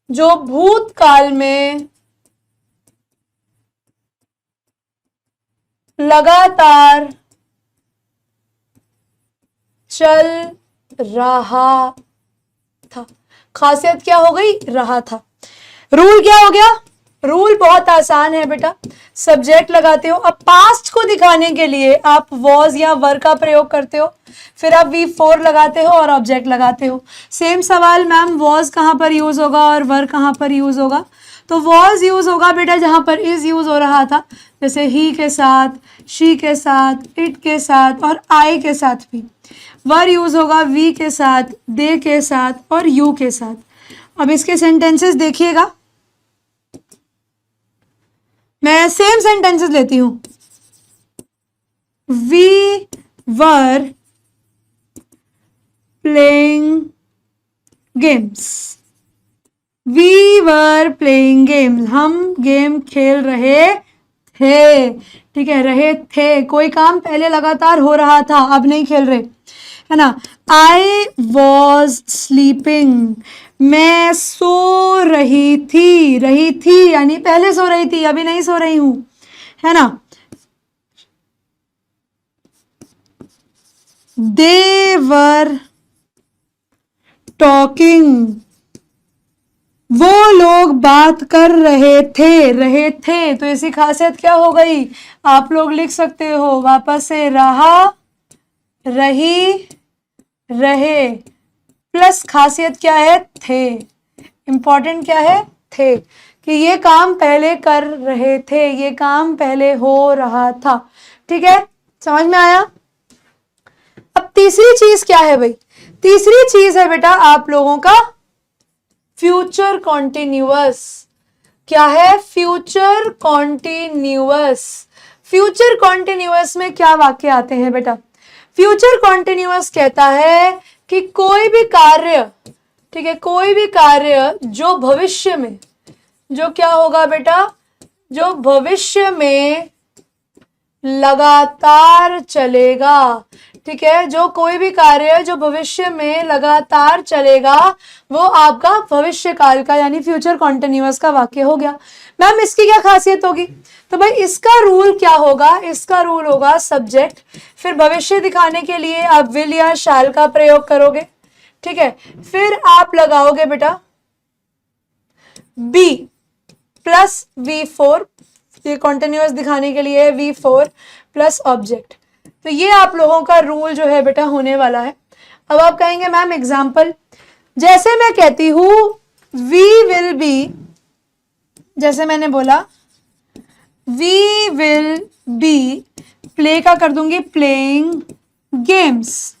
जो भूतकाल में लगातार चल रहा था। खासियत क्या हो गई? रहा था। रूल क्या हो गया? रूल बहुत आसान है बेटा, सब्जेक्ट लगाते हो। अब पास्ट को दिखाने के लिए आप वॉज या वर का प्रयोग करते हो, फिर आप V4 लगाते हो और ऑब्जेक्ट लगाते हो। सेम सवाल मैम, वॉज कहां पर यूज होगा और वर कहां पर यूज होगा? तो वॉज यूज होगा बेटा जहां पर इज यूज हो रहा था, जैसे ही के साथ, शी के साथ, इट के साथ और आई के साथ भी। वर यूज होगा वी के साथ, दे के साथ और यू के साथ। अब इसके सेंटेंसेस देखिएगा, मैं सेम सेंटेंसेस लेती हूं। We were playing games, we were playing games, हम गेम खेल रहे थे। ठीक है, रहे थे, कोई काम पहले लगातार हो रहा था, अब नहीं खेल रहे, है ना। आई वॉज स्लीपिंग, मैं सो रही थी यानी पहले सो रही थी, अभी नहीं सो रही हूं, है ना। दे वर टॉकिंग, वो लोग बात कर रहे थे। तो इसकी खासियत क्या हो गई? आप लोग लिख सकते हो वापस से, रहा, रही, रहे प्लस खासियत क्या है? थे। इंपॉर्टेंट क्या है? थे, कि ये काम पहले कर रहे थे, ये काम पहले हो रहा था। ठीक है, समझ में आया? अब तीसरी चीज क्या है भाई? तीसरी चीज है बेटा आप लोगों का फ्यूचर कॉन्टिन्यूअस। क्या है? Future continuous. फ्यूचर कॉन्टिन्यूअस में क्या वाक्य आते हैं बेटा? फ्यूचर कॉन्टिन्यूअस कहता है कि कोई भी कार्य, ठीक है, कोई भी कार्य जो भविष्य में, जो क्या होगा बेटा? जो भविष्य में लगातार चलेगा। ठीक है, जो कोई भी कार्य जो भविष्य में लगातार चलेगा वो आपका भविष्य काल का यानी फ्यूचर कॉन्टिन्यूअस का वाक्य हो गया। मैम इसकी क्या खासियत होगी? तो भाई इसका रूल क्या होगा? इसका रूल होगा सब्जेक्ट, फिर भविष्य दिखाने के लिए आप विल या शैल का प्रयोग करोगे। ठीक है, फिर आप लगाओगे बेटा बी प्लस V4, ये कॉन्टिन्यूअस दिखाने के लिए V4 प्लस ऑब्जेक्ट। तो ये आप लोगों का रूल जो है बेटा होने वाला है। अब आप कहेंगे मैम एग्जाम्पल, जैसे मैं कहती हूं वी विल बी, जैसे मैंने बोला वी विल बी, प्ले का कर दूंगी प्लेइंग गेम्स।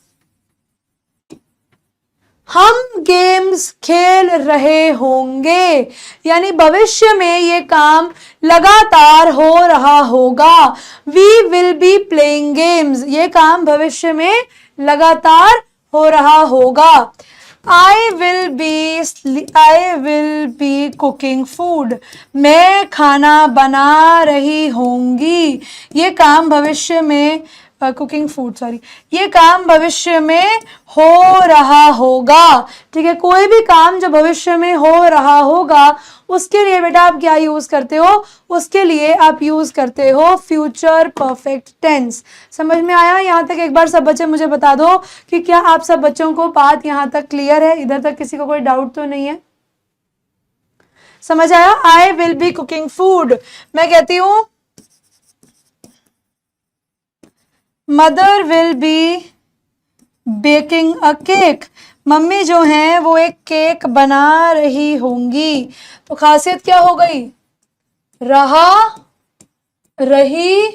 हम गेम्स खेल रहे होंगे, यानी भविष्य में ये काम लगातार हो रहा होगा। We will be playing games, ये काम भविष्य में लगातार हो रहा होगा। I will be cooking food, मैं खाना बना रही होंगी, ये काम भविष्य में कुकिंग फूड सॉरी ये काम भविष्य में हो रहा होगा। ठीक है, कोई भी काम जो भविष्य में हो रहा होगा उसके लिए बेटा आप क्या यूज करते हो, उसके लिए आप यूज करते हो फ्यूचर परफेक्ट टेंस। समझ में आया? यहाँ तक एक बार सब बच्चे मुझे बता दो कि क्या आप सब बच्चों को बात यहाँ तक क्लियर है? इधर तक किसी को कोई डाउट तो नहीं है? समझ आया? I will be cooking food, मैं कहती हूं mother will be baking a cake, mummy जो है वो एक केक बना रही होंगी। तो खासियत क्या हो गई? रहा, रही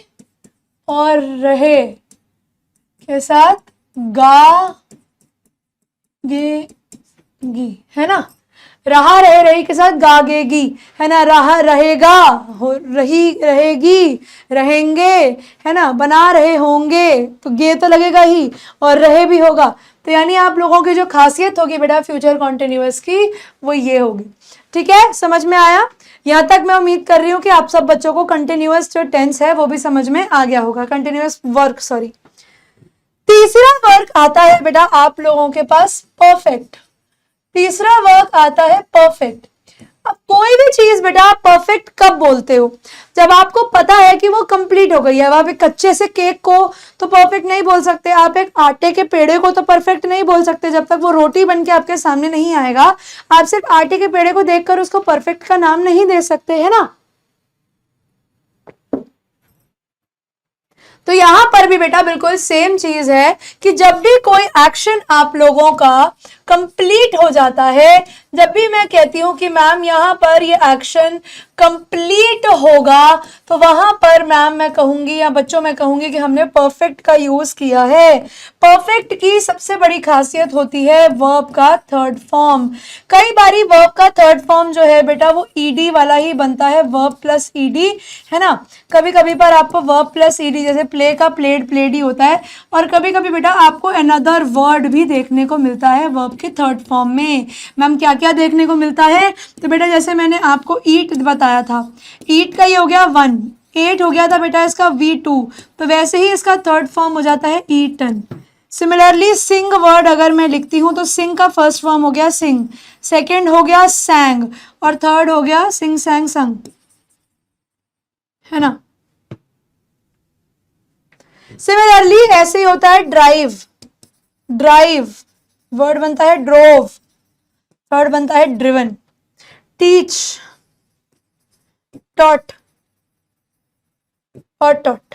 और रहे के साथ गा गे गी, है ना? रहा रहे रही के साथ गागेगी, है ना? रहा रहेगा, हो रही रहेगी, रहेंगे, है ना? बना रहे होंगे, तो गे तो लगेगा ही और रहे भी होगा। तो यानी आप लोगों की जो खासियत होगी बेटा फ्यूचर कॉन्टिन्यूअस की वो ये होगी। ठीक है, समझ में आया? यहाँ तक मैं उम्मीद कर रही हूँ कि आप सब बच्चों को कंटिन्यूअस जो टेंस है वो भी समझ में आ गया होगा, कंटिन्यूअस वर्क सॉरी। तीसरा वर्क आता है बेटा आप लोगों के पास परफेक्ट। तीसरा वर्क आता है परफेक्ट। अब कोई भी चीज बेटा आप परफेक्ट कब बोलते हो? जब आपको पता है कि वो कंप्लीट हो गई है। अब आप एक कच्चे से केक को तो परफेक्ट नहीं बोल सकते, आप एक आटे के पेड़े को तो परफेक्ट नहीं बोल सकते जब तक वो रोटी बन के आपके सामने नहीं आएगा। आप सिर्फ आटे के पेड़े को देखकर उसको परफेक्ट का नाम नहीं दे सकते, है ना? तो यहां पर भी बेटा बिल्कुल सेम चीज है कि जब भी कोई एक्शन आप लोगों का कंप्लीट हो जाता है, जब भी मैं कहती हूं कि मैम यहां पर ये एक्शन कंप्लीट होगा, तो वहां पर मैम मैं कहूंगी या बच्चों मैं कहूंगी कि हमने परफेक्ट का यूज किया है। परफेक्ट की सबसे बड़ी खासियत होती है वर्ब का थर्ड फॉर्म। कई बारी वर्ब का थर्ड फॉर्म जो है बेटा वो ईडी वाला ही बनता है, वर्ब प्लस ईडी, है ना? कभी कभी पर आपको वर्ब प्लस ईडी, जैसे प्ले का प्लेड प्लेड ही होता है, और कभी कभी बेटा आपको अनदर वर्ड भी देखने को मिलता है वर्ब के थर्ड फॉर्म में। मैम क्या क्या देखने को मिलता है? तो बेटा जैसे मैंने आपको ईट बताया था, ईट का ये हो गया 1, 8 हो गया था बेटा इसका V2, तो वैसे ही इसका थर्ड फॉर्म हो जाता है ईटन। सिमिलरली सिंग वर्ड अगर मैं लिखती हूं तो सिंग का फर्स्ट फॉर्म हो गया सिंग, सेकंड हो गया सैंग और थर्ड हो गया सिंग सैंग संग, है ना? सिमिलरली ऐसे ही होता है ड्राइव, ड्राइव वर्ड बनता है ड्रोव, थर्ड बनता है ड्रिवन। टीच, टॉट और टॉट।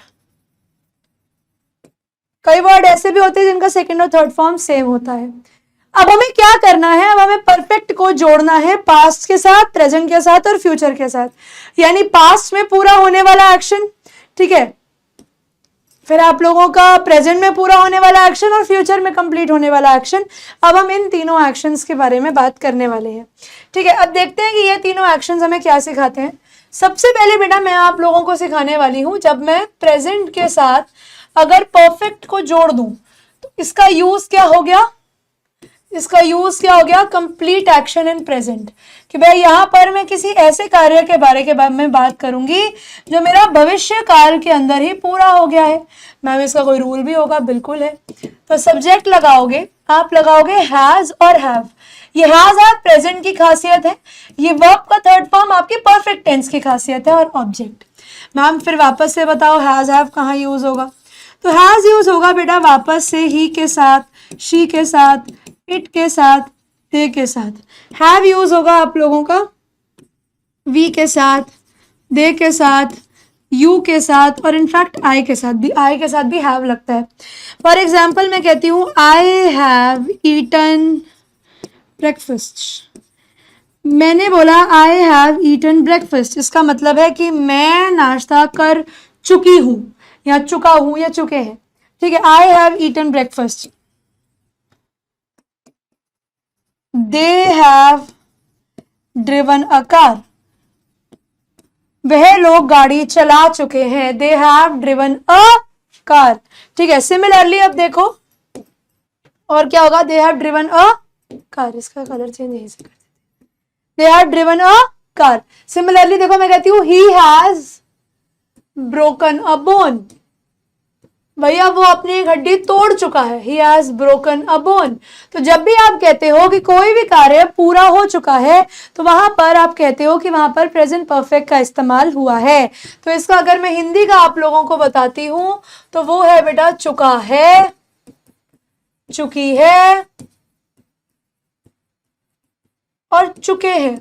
कई वर्ड ऐसे भी होते हैं जिनका सेकंड और थर्ड फॉर्म सेम होता है। अब हमें क्या करना है? अब हमें परफेक्ट को जोड़ना है पास्ट के साथ, प्रेजेंट के साथ और फ्यूचर के साथ। यानी पास्ट में पूरा होने वाला एक्शन, ठीक है, फिर आप लोगों का प्रेजेंट में पूरा होने वाला एक्शन और फ्यूचर में कंप्लीट होने वाला एक्शन। अब हम इन तीनों एक्शंस के बारे में बात करने वाले हैं। ठीक है, अब देखते हैं कि ये तीनों एक्शंस हमें क्या सिखाते हैं। सबसे पहले बेटा मैं आप लोगों को सिखाने वाली हूं, जब मैं प्रेजेंट के साथ अगर परफेक्ट को जोड़ दूं तो इसका यूज क्या हो गया? इसका यूज क्या हो गया? Complete action in present. कि भाई यहां पर मैं किसी ऐसे कार्य के बारे में बात करूंगी जो मेरा भविष्य काल के अंदर ही पूरा हो गया है। मैम इसका कोई रूल भी होगा? बिल्कुल है। तो सब्जेक्ट लगाओगे, आप लगाओगे हैज और हैव। ये हैज हैव प्रेजेंट की खासियत है, ये वर्ब का थर्ड फॉर्म आपकी परफेक्ट टेंस की खासियत है और ऑब्जेक्ट। मैम फिर वापस से बताओ हैज हैव कहाँ यूज होगा? तो हैज यूज होगा बेटा वापस से ही के साथ, शी के साथ, इट के साथ, दे के साथ। हैव यूज होगा आप लोगों का वी के साथ, दे के साथ, यू के साथ और इनफैक्ट आई के साथ भी। आई के साथ भी हैव लगता है। फॉर एग्जाम्पल मैं कहती हूँ आई हैव ईटन ब्रेकफास्ट। मैंने बोला आई हैव ईटन ब्रेकफास्ट, इसका मतलब है कि मैं नाश्ता कर चुकी हूं या चुका हूं या चुके हैं। ठीक है, I have eaten breakfast. They have driven a car, वह लोग गाड़ी चला चुके हैं, they have driven a car. ठीक है, सिमिलरली अब देखो और क्या होगा, they have driven a car, इसका कलर चेंज यहीं से कर देते, they have driven a car. Similarly देखो मैं कहती हूं he has broken a bone, भैया वो अपनी एक हड्डी तोड़ चुका है, he has broken a bone। तो जब भी आप कहते हो कि कोई भी कार्य पूरा हो चुका है तो वहां पर आप कहते हो कि वहां पर प्रेजेंट परफेक्ट का इस्तेमाल हुआ है। तो इसका अगर मैं हिंदी का आप लोगों को बताती हूं तो वो है बेटा चुका है, चुकी है और चुके हैं।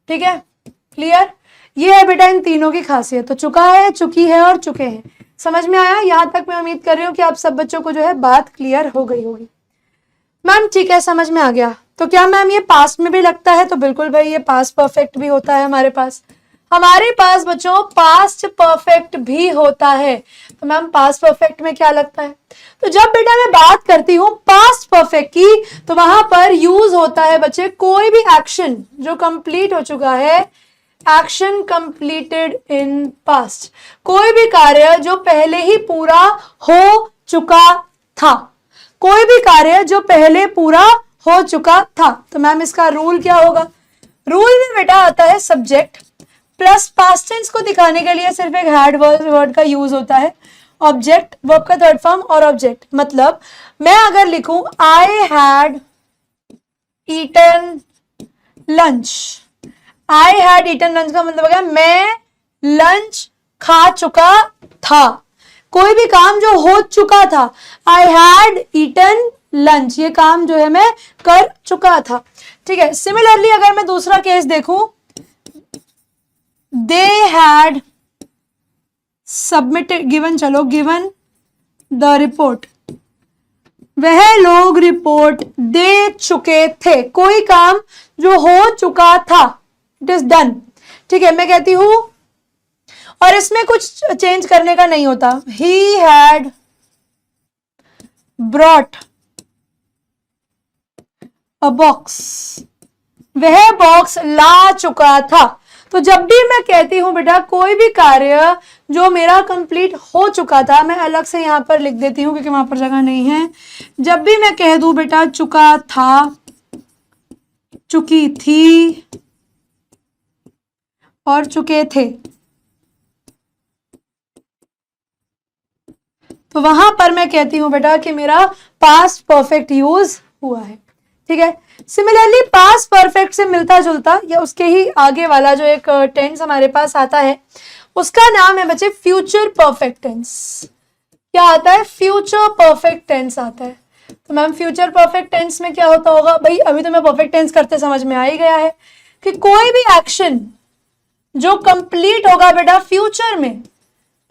ठीक है, क्लियर? ये है बेटा इन तीनों की खासियत, तो चुका है, चुकी है और चुके हैं। समझ में आया? यहां तक मैं उम्मीद कर रही हूँ कि आप सब बच्चों को जो है बात क्लियर हो गई होगी। मैम ठीक है, समझ में आ गया। तो क्या मैम ये पास्ट में भी लगता है? तो बिल्कुल भाई, ये पास्ट परफेक्ट भी होता है हमारे पास बच्चों पास्ट परफेक्ट भी होता है। तो मैम पास्ट परफेक्ट में क्या लगता है? तो जब बेटा मैं बात करती हूँ पास्ट परफेक्ट की तो वहां पर यूज होता है बच्चे कोई भी एक्शन जो कंप्लीट हो चुका है, एक्शन कंप्लीटेड इन पास्ट, कोई भी कार्य जो पहले ही पूरा हो चुका था, कोई भी कार्य जो पहले पूरा हो चुका था। तो मैम इसका रूल क्या होगा? रूल में बेटा आता है सब्जेक्ट प्लस पास्ट टेंस को दिखाने के लिए सिर्फ एक हैड वर्ड का यूज होता है, ऑब्जेक्ट, वर्ब का थर्ड फॉर्म और ऑब्जेक्ट। मतलब मैं अगर लिखूं I had eaten lunch, I had eaten lunch का मतलब हो गया मैं लंच खा चुका था, कोई भी काम जो हो चुका था। आई हैड ईटन लंच, ये काम जो है मैं कर चुका था। ठीक है, सिमिलरली अगर मैं दूसरा केस देखूं, दे हैड सबमिटेड गिवन, चलो गिवन द रिपोर्ट, वह लोग रिपोर्ट दे चुके थे, कोई काम जो हो चुका था, इट इज डन। ठीक है, मैं कहती हूं और इसमें कुछ चेंज करने का नहीं होता, he had brought a box, वह बॉक्स ला चुका था। तो जब भी मैं कहती हूं बेटा कोई भी कार्य जो मेरा कंप्लीट हो चुका था, मैं अलग से यहां पर लिख देती हूं क्योंकि वहां पर जगह नहीं है। जब भी मैं कह दूं बेटा चुका था, चुकी थी और चुके थे, तो वहां पर मैं कहती हूं बेटा कि मेरा पास्ट परफेक्ट यूज हुआ है। ठीक है, सिमिलरली पास्ट परफेक्ट से मिलता जुलता या उसके ही आगे वाला जो एक टेंस हमारे पास आता है उसका नाम है बच्चे फ्यूचर परफेक्ट टेंस। क्या आता है? फ्यूचर परफेक्ट टेंस आता है। तो मैम फ्यूचर परफेक्ट टेंस में क्या होता होगा? भाई अभी तो मैं परफेक्ट टेंस करते समझ में आ ही गया है कि कोई भी एक्शन जो कंप्लीट होगा बेटा फ्यूचर में,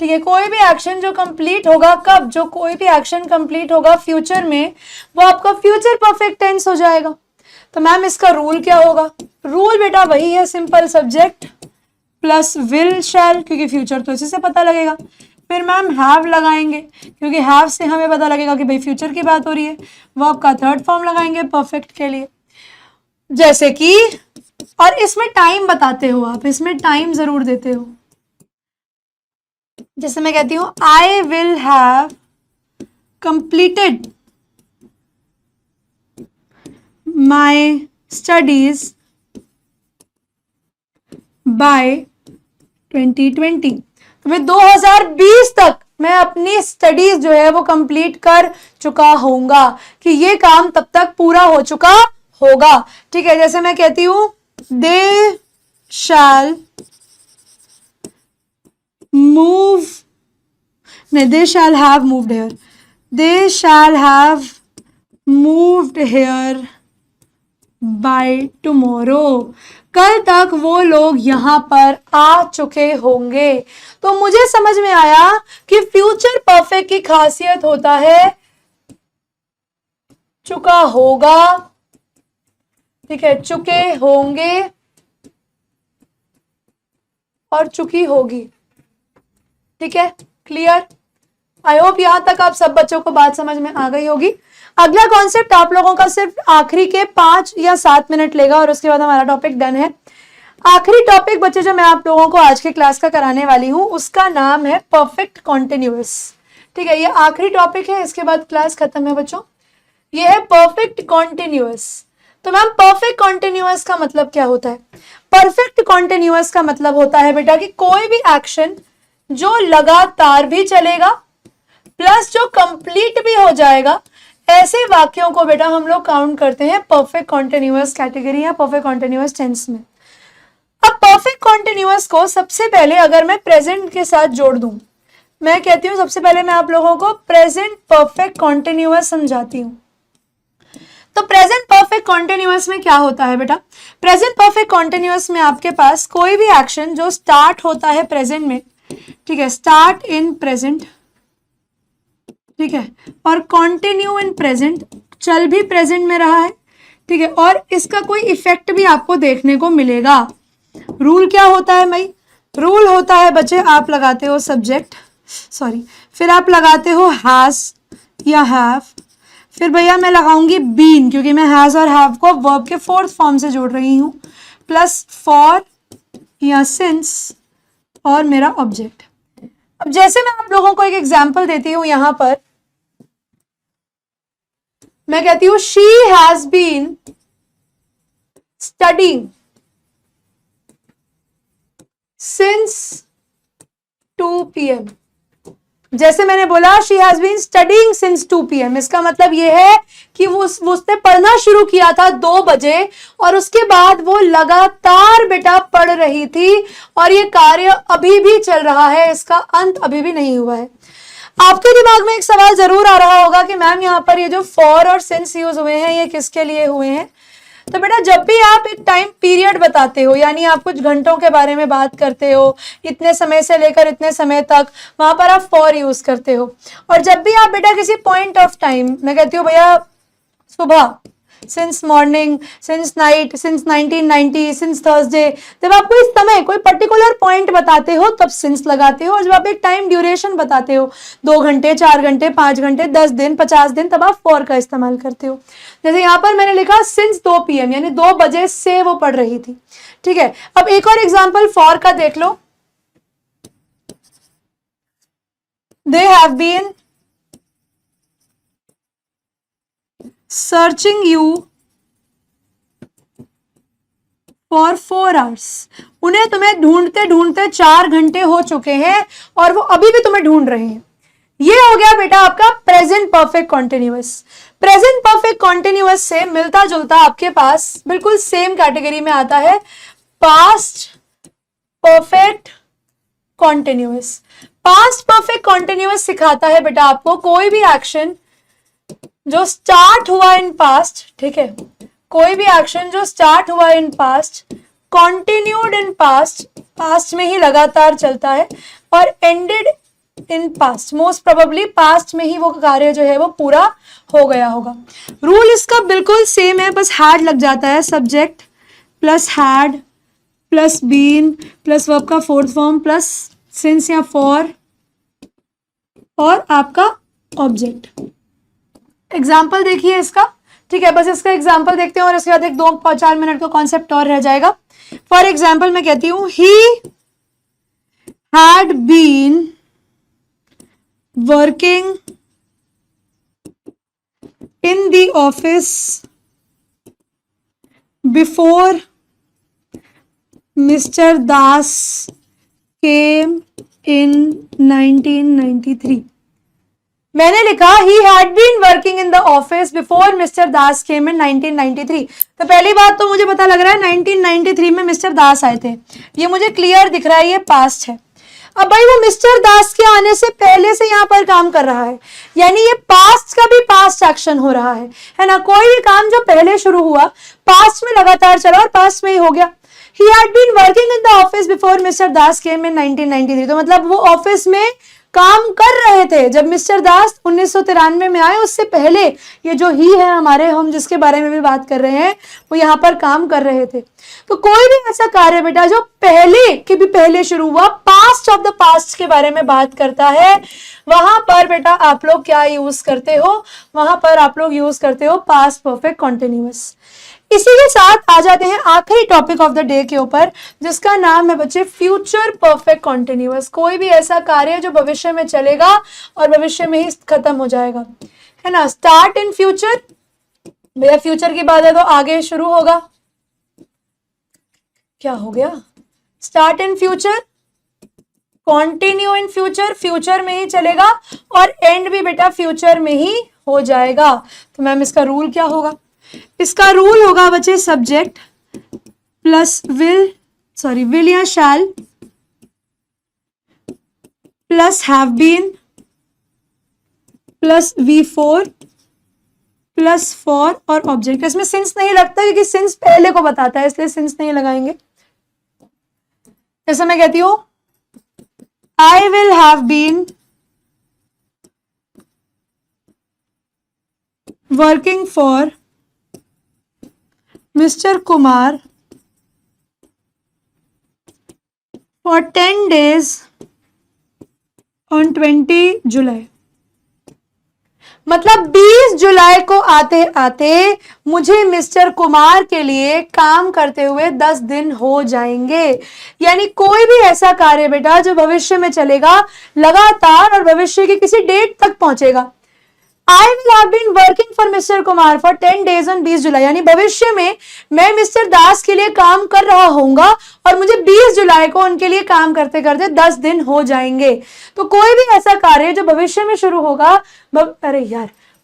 ठीक है, कोई भी एक्शन जो कंप्लीट होगा कब? जो कोई भी एक्शन कंप्लीट होगा फ्यूचर में, वो आपका फ्यूचर परफेक्ट टेंस हो जाएगा। तो मैम इसका रूल क्या होगा? रूल बेटा वही है, सिंपल, सब्जेक्ट प्लस विल शैल, क्योंकि फ्यूचर तो इसी से पता लगेगा। फिर मैम हैव लगाएंगे क्योंकि हैव से हमें पता लगेगा कि भाई फ्यूचर की बात हो रही है। वर्ब का थर्ड फॉर्म लगाएंगे परफेक्ट के लिए, जैसे कि, और इसमें टाइम बताते हो आप, इसमें टाइम जरूर देते हो। जैसे मैं कहती हूं I will have completed my studies by 2020, तो मैं 2020 तक मैं अपनी स्टडीज जो है वो कंप्लीट कर चुका होऊंगा, कि ये काम तब तक पूरा हो चुका होगा। ठीक है, जैसे मैं कहती हूं दे शैल मूव, नहीं, they shall have moved here, they shall have moved here by tomorrow, कल तक वो लोग यहां पर आ चुके होंगे। तो मुझे समझ में आया कि फ्यूचर परफेक्ट की खासियत होता है चुका होगा, ठीक है, चुके होंगे और चुकी होगी। ठीक है, क्लियर? आई होप यहां तक आप सब बच्चों को बात समझ में आ गई होगी। अगला कॉन्सेप्ट आप लोगों का सिर्फ आखिरी के 5 या 7 मिनट लेगा और उसके बाद हमारा टॉपिक डन है। आखिरी टॉपिक बच्चे जो मैं आप लोगों को आज के क्लास का कराने वाली हूं उसका नाम है परफेक्ट कॉन्टिन्यूअस। ठीक है, ये आखिरी टॉपिक है, इसके बाद क्लास खत्म है बच्चों। ये है परफेक्ट कॉन्टिन्यूअस। तो मैम परफेक्ट कॉन्टिन्यूअस का मतलब क्या होता है? परफेक्ट कॉन्टिन्यूअस का मतलब होता है बेटा कि कोई भी एक्शन जो लगातार भी चलेगा प्लस जो कंप्लीट भी हो जाएगा, ऐसे वाक्यों को बेटा हम लोग काउंट करते हैं परफेक्ट कॉन्टिन्यूअस कैटेगरी या परफेक्ट कॉन्टिन्यूअस टेंस में। अब परफेक्ट कॉन्टिन्यूअस को सबसे पहले अगर मैं प्रेजेंट के साथ जोड़ दूं, मैं कहती हूं सबसे पहले मैं आप लोगों को प्रेजेंट परफेक्ट कॉन्टिन्यूअस समझाती हूं। तो प्रेजेंट परफेक्ट कॉन्टिन्यूअस में क्या होता है बेटा? प्रेजेंट परफेक्ट कॉन्टिन्यूअस में आपके पास कोई भी एक्शन जो स्टार्ट होता है प्रेजेंट में, ठीक है, स्टार्ट इन प्रेजेंट, ठीक है, और कंटिन्यू इन प्रेजेंट, चल भी प्रेजेंट में रहा है, ठीक है, और इसका कोई इफेक्ट भी आपको देखने को मिलेगा। रूल क्या होता है भाई? रूल होता है बच्चे, आप लगाते हो सब्जेक्ट, सॉरी, फिर आप लगाते हो हैज या हैव, फिर भैया मैं लगाऊंगी बीन क्योंकि मैं हैज और हैव को वर्ब के फोर्थ फॉर्म से जोड़ रही हूं, प्लस फॉर या सिंस और मेरा ऑब्जेक्ट। अब जैसे मैं आप लोगों को एक एग्जांपल देती हूं, यहां पर मैं कहती हूं she has been studying since 2 PM। जैसे मैंने बोला she has been studying since 2 PM, इसका मतलब यह है कि उसने पढ़ना शुरू किया था 2 बजे और उसके बाद वो लगातार बेटा पढ़ रही थी और ये कार्य अभी भी चल रहा है, इसका अंत अभी भी नहीं हुआ है। आपके दिमाग में एक सवाल जरूर आ रहा होगा कि मैम यहाँ पर ये जो फॉर और सिंस यूज हुए हैं ये किसके लिए हुए हैं? तो बेटा जब भी आप एक टाइम पीरियड बताते हो, यानी आप कुछ घंटों के बारे में बात करते हो, इतने समय से लेकर इतने समय तक, वहां पर आप फॉर यूज करते हो। और जब भी आप बेटा किसी पॉइंट ऑफ टाइम, मैं कहती हूँ भैया सुबह, since morning, since night, since 1990, since Thursday, जब आप कोई समय, कोई पर्टिकुलर पॉइंट बताते हो तब सिंस लगाते हो। और जब आप एक टाइम ड्यूरेशन बताते हो, 2 घंटे, 4 घंटे, 5 घंटे, 10 दिन, 50 दिन, तब आप फॉर का इस्तेमाल करते हो। जैसे यहाँ पर मैंने लिखा सिंस 2 PM, यानी 2 बजे से वो पढ़ रही थी। ठीक है, अब एक और एग्जाम्पल फॉर का देख लो। They have been searching you for 4 hours। उन्हें तुम्हें ढूंढते ढूंढते 4 घंटे हो चुके हैं और वो अभी भी तुम्हें ढूंढ रहे हैं। ये हो गया बेटा आपका present perfect continuous. Present perfect continuous से मिलता जुलता आपके पास बिल्कुल सेम कैटेगरी में आता है past perfect continuous. Past perfect continuous सिखाता है बेटा आपको कोई भी एक्शन जो स्टार्ट हुआ इन पास्ट, ठीक है, कोई भी एक्शन जो स्टार्ट हुआ in past, continued in past, past में ही लगातार चलता है, और ended in past, most probably past में ही वो कार्य जो है वो पूरा हो गया होगा। रूल इसका बिल्कुल सेम है, बस हैड लग जाता है, subject plus had plus been plus verb का फोर्थ फॉर्म प्लस सिंस या फॉर और आपका ऑब्जेक्ट। एग्जाम्पल देखिए इसका, ठीक है, बस इसका एग्जाम्पल देखते हैं और उसके बाद एक 2-4 मिनट का कॉन्सेप्ट और रह जाएगा। फॉर एग्जाम्पल मैं कहती हूं he had been working in the office before mister Das came in 1993। मैंने लिखा he had been working in the office before mister Das came in 1993। तो पहली बात तो मुझे पता लग रहा है 1993 में मिस्टर दास आए थे, ये मुझे क्लियर दिख रहा है, ये पास्ट है। अब भाई वो मिस्टर दास के आने से पहले से यहाँ पर काम कर रहा है, यानी ये पास्ट का भी पास्ट एक्शन हो रहा है ना। कोई भी काम जो पहले शुरू हुआ पास्ट में लगातार चला और पास्ट में ही हो गया। He had been working in the office before Mr. Das came in 1993। तो मतलब वो ऑफिस में काम कर रहे थे। जब मिस्टर दास 1993 में आए उससे पहले ये जो ही है हमारे, हम जिसके बारे में भी बात कर रहे हैं, वो यहाँ पर काम कर रहे थे। तो कोई भी ऐसा कार्य बेटा जो पहले के भी पहले शुरू हुआ, पास्ट ऑफ द पास्ट के बारे में बात करता है, वहां पर बेटा आप लोग क्या यूज करते हो, वहां पर आप लोग यूज करते हो पास्ट परफेक्ट कॉन्टिन्यूअस। इसी के साथ आ जाते हैं आखिरी टॉपिक ऑफ द डे के ऊपर, जिसका नाम है बच्चे फ्यूचर परफेक्ट कॉन्टिन्यूअस। कोई भी ऐसा कार्य जो भविष्य में चलेगा और भविष्य में ही खत्म हो जाएगा, है ना। स्टार्ट इन फ्यूचर, भैया फ्यूचर की बात है तो आगे शुरू होगा, क्या हो गया, start in future, continue in future, future में ही चलेगा, और एंड भी बेटा फ्यूचर में ही हो जाएगा। तो मैम इसका रूल क्या होगा, इसका रूल होगा बच्चे सब्जेक्ट प्लस विल या shall plus have been plus V4 plus for और ऑब्जेक्ट। इसमें सिंस नहीं लगता क्योंकि सिंस पहले को बताता है, इसलिए सिंस नहीं लगाएंगे। जैसे मैं कहती हूं I will have been working for Mr. Kumar for 10 days on 20 जुलाई। मतलब 20 जुलाई को आते आते मुझे मिस्टर कुमार के लिए काम करते हुए 10 दिन हो जाएंगे। यानी कोई भी ऐसा कार्य बेटा जो भविष्य में चलेगा लगातार और भविष्य की किसी डेट तक पहुंचेगा। I will have been working for Mr. Kumar for 10 days on 20 जुलाई, यानी भविष्य में मैं मिस्टर दास के लिए काम कर रहा होऊंगा और मुझे 20 जुलाई को उनके लिए काम करते करते 10 दिन हो जाएंगे। तो कोई भी ऐसा कार्य जो भविष्य में शुरू होगा,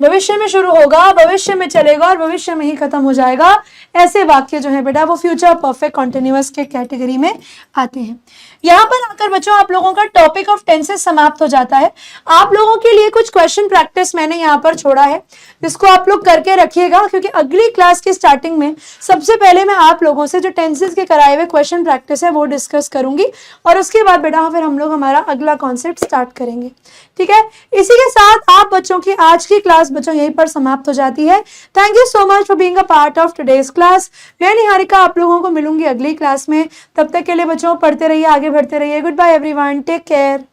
भविष्य में शुरू होगा, भविष्य में चलेगा और भविष्य में ही खत्म हो जाएगा, ऐसे वाक्य जो है बेटा वो फ्यूचर परफेक्ट कॉन्टिन्यूअस के कैटेगरी में आते हैं। यहाँ पर आकर बच्चों आप लोगों का टॉपिक ऑफ टेंसेस समाप्त हो जाता है। आप लोगों के लिए कुछ क्वेश्चन प्रैक्टिस मैंने यहाँ पर छोड़ा है, जिसको आप लोग करके रखिएगा, क्योंकि अगली क्लास की स्टार्टिंग में सबसे पहले मैं आप लोगों से जो टेंसेस के कराए हुए क्वेश्चन प्रैक्टिस है वो डिस्कस करूंगी, और उसके बाद बेटा फिर हम लोग हमारा अगला कॉन्सेप्ट स्टार्ट करेंगे। ठीक है, इसी के साथ आप बच्चों की आज की क्लास बच्चों यहीं पर समाप्त हो जाती है। Thank you so much for being a part of today's class. मैं निहारिका आप लोगों को मिलूंगी अगली क्लास में। तब तक के लिए बच्चों पढ़ते रहिए, आगे बढ़ते रहिए। Good bye everyone, take care.